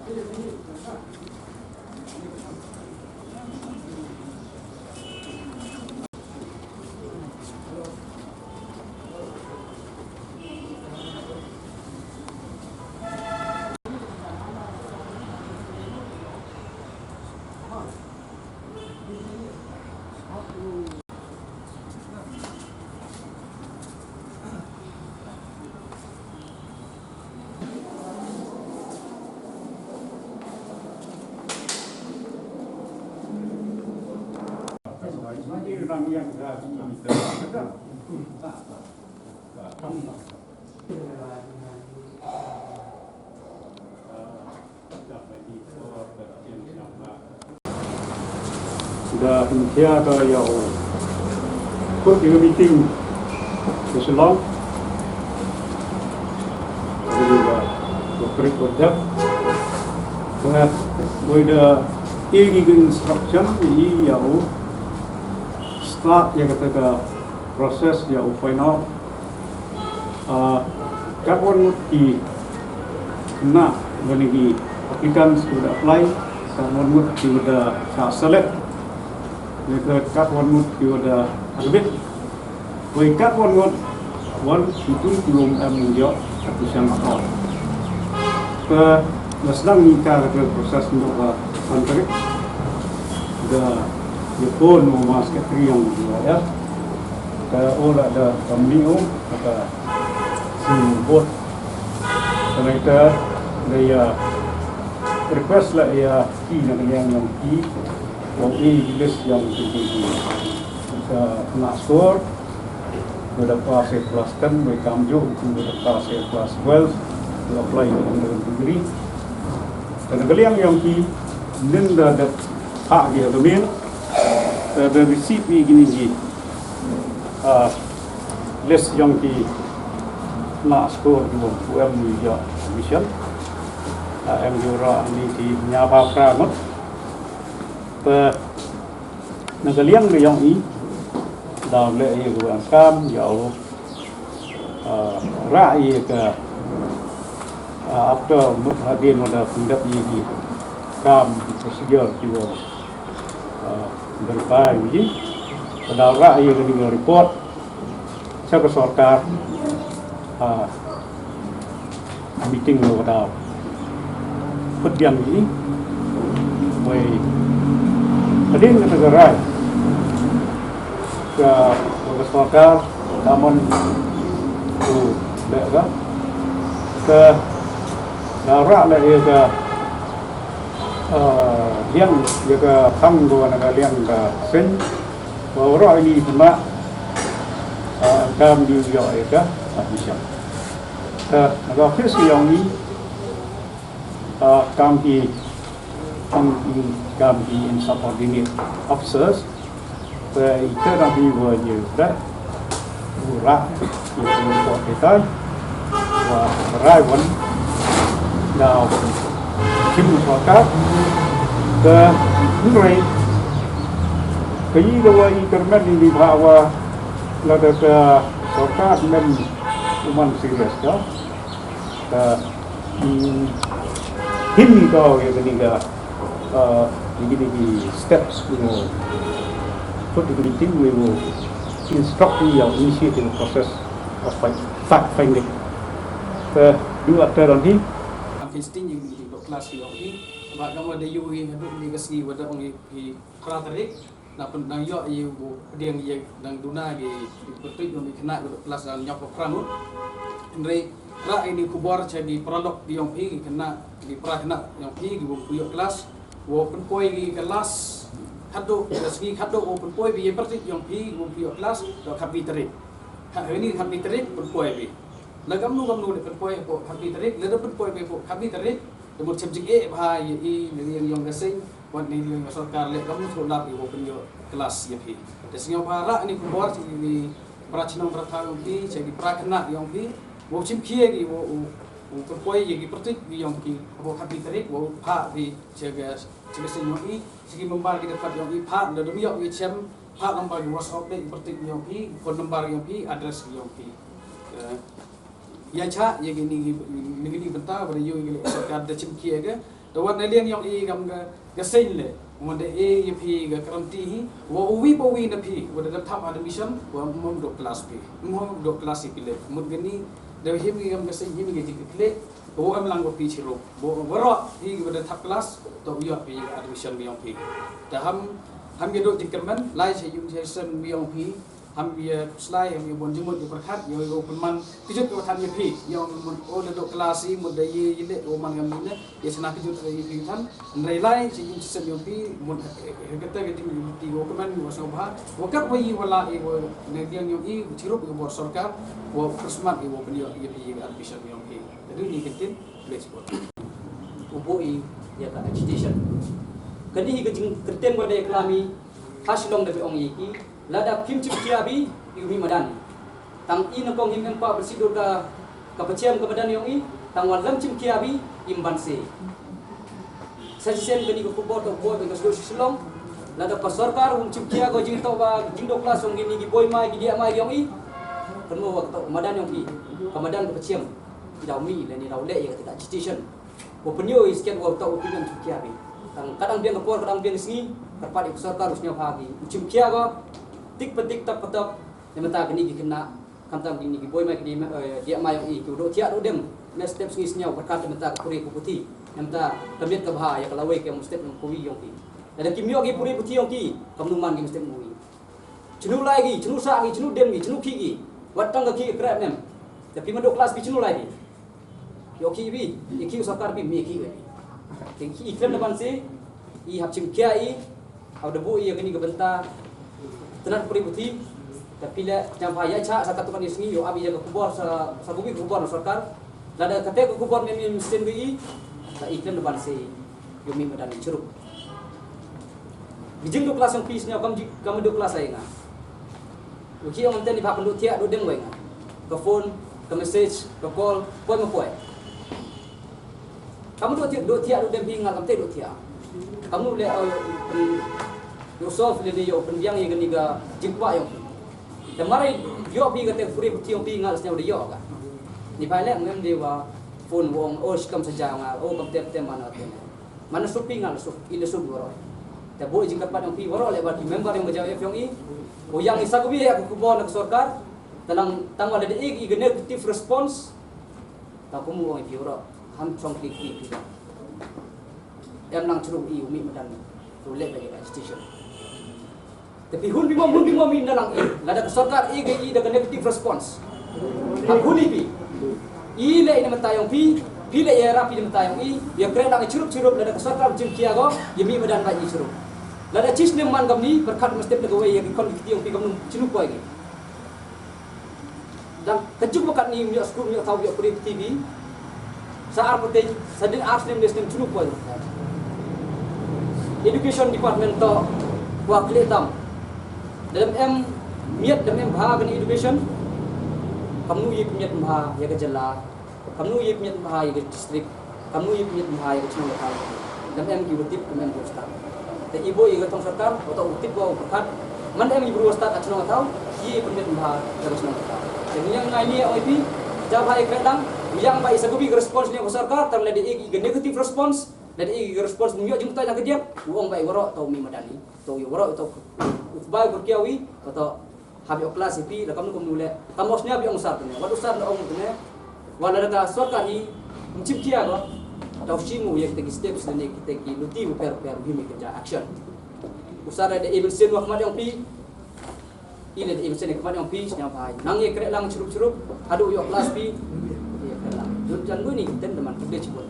Sudah pentia ke yang ikut di meeting seselong ada juga berikutnya buat ada instruction ini yang start yang kata proses yang final kapan di kena menigi applicant sudah apply kapan sudah select mereka kapan sudah habis baik kapan itu belum menjawab application account ke sedang nikah ke proses untuk antrik the phone mau masuk ke yang ya kalau ada kambing ada simbol karena itu dia request lah ya key yang key mau list yang tinggi kita kena score sudah pas kelas 10 mereka ambil sudah pas kelas 12 to apply dengan degree dan kalian yang key dan ada hak dia domain ada receipt gini list yang key nak score di UM ya mission jura ni di nyapa pramot kalian yang ini dalam leh krehkaam ya Allah rai ke after hadir pada pendak ini kam prosedur juga verify ini pada rai dengan report saya sorkar meeting pada pedian ini baik hadir dengan rai ke sorkar taman ke darah lah ia ke yang ia ke tham dua negara yang ke sen bahawa ini cuma kam juga ia ke habisnya negara first yang ini kami insubordinate officers itu nanti wajib dah murah itu buat kita và rai vẫn nào kim một cát ke nilai kini dua internet di bawah lada ke sorkat men uman serius kau ini kau yang ketiga begini steps you put the meeting we will instruct you yang initiate the process of fact finding dua terang ni testing yang di kelas ini sebab kamu ada UI ada aplikasi ada orang di praterik nak pendang yo ibu dia yang dang duna di betul yang kena kelas dan nyok pranut ndre ra ini kubar jadi produk di yang pi kena di pra kena yang pi di buku kelas wo pen poi di kelas hado segi hado wo pen poi bi perti yang pi buku kelas do kapitrik ini kapitrik pen poi bi lagam nu pen poi ko kapitrik le pen poi bi ko kapitrik một chấm chính e bahai i yang gasing buat ni yang sarkar le kamu sudah di open yo kelas ya pi desnya para ni kubar di prachinam prathang pi jadi prakna yang pi wo chim kie gi wo perpoi ye gi pertik yang ki wo happy tarik wo pha di jaga sen yang i segi membar di dekat yang i pha le demi yo i chem pha nomor di WhatsApp de pertik yang pi phone number yang pi address yang pi ya cha ye gini bentar pada yo gini sarkar de chim kie ga Tawat na liang yung gam ga le. Wanda pi ga karanti wa uwi na pi wada da tap admission wa mom do class pi. Mom do class pi le. Mud gani da him gam ga sen him ga dikle. Bo am lang pi chiro. Bo waro hi wada tap class to yo pi admission bi pi. Da ham ge do dikkerman lai se yung sen bi pi. Ham dia slide ham dia bon jemut di perkat yo go peman kijut ko tan pi yo mun o do klasi mun da ye le o man ngam ne ye sana kijut ye pi tan nrai lai si yung sen yo pi mun kata ke ti go keman wo so ba wo kap wi wala e wo ne dia yo i chirup go bor sarkar wo khusmat e wo penio ye pi admission yo pi jadi ni ketin let's go ubo i ya ka agitation kadi hi gajing kerten wada klami haslong da ong yi lada kim chip kiabi yumi madan tang in kong him empa bersidur ka kapeciam ke badan yong i tang walam chim kiabi imban se sajisen gani ko kubor to boy be kasdo silong lada pasarkar hum chim kia go jing to ba jing do kelas ong gini gi boy mai gi dia mai yong i kanu waktu madan yong i kamadan kapeciam dau mi le ni dau le ya tidak agitation wo penyo isket wo to opinion chim kiabi tang kadang biang kapor kadang biang singi terpadi pasarkar usnya pagi chim kia go tik petik tap petap yang mata gini kena kantam gini boy mai gini dia mai i tu do tia do dem mes step singis nyau berkat mata puri putih yang mata kemit ke bahaya kalau we ke step kuwi yong ki ada kimyo gi puri putih yong ki kamnuman gi step mui cenu lagi cenu sa gi cenu dem gi cenu ki gi watang ki krep nem tapi mado kelas bi cenu lagi yo ki bi ki sakar bi mi ki ki ikram depan si i hap chim kia i au debu i gini ke benta tenan puri putih tapi la jampa ya cha sakatukan di sini yo abi jaga kubor sa gubi kubor sarkar lada kate ko kubor memi mesin bi ta iklan depan se yo mi madan curug bijing do kelas yang pisnya kam do kelas ai nga uji om ten di pak do tia do deng weng ke phone ke message ke call poi mo poi kamu do tia do dem hingal kam te do tia kamu le yo solve le yo pendiang ye gani ga jingpa yo damari yo bi ga te puri putih bi ngal snya de yo ga ni pai le ngem de wa phone wong o skam saja nga o kam te mana te mana supi ngal su ile su goro te boy jingkat pa pi woro le ba member yang bajaw yong i o yang isa ko bi ya ko bon nak sarkar tanang tangwal de i negative response ta ko mu ong pi woro ham chong ki em nang churu i umi madan to le ba station tapi hun bimom min dalang lada sarkar i da negative response huni pi ile ina matayong pi le ya rapi matayong i ya kredang churup lada sarkar jim kia go yemi badan ba i churup lada cis nem man gamni berkat mesti pegawe ya kon tiong pi gamnu chinu ko igi dan kejuk bakat ni mi skul mi tahu ya puri TV saar putih sadin ars nem destem chinu ko education department to wa kletam dalam miat dalam bahag ni education kamu ye miat bahag ya gejala kamu ye miat bahag ya district kamu ye miat bahag ya chino lokal dalam ki kamu ustad te ibu ye gatong sarkar atau utip wa berkat man ibu ustad achno tahu ye miat bahag ya chino lokal jadi yang ini OIP jawab hai kadang yang bai sagubi response ni sarkar terlede i negative response dan i response ni yo jumta nak dia uang bai waro tau mi madani tau yo waro tau bai berkiawi atau habi kelas ipi la kamu nule kamu snya bi ong sat ne wadu sat ong ne wala daga sarkar i mencip kia go tau simu yang kita steps dan kita ki luti per bimi kerja action usara de even sen wakmat yang pi ile de even sen wakmat yang pi nya bai nang ye krek lang curup adu yo kelas pi ya kelas jan ni ten teman kerja cepet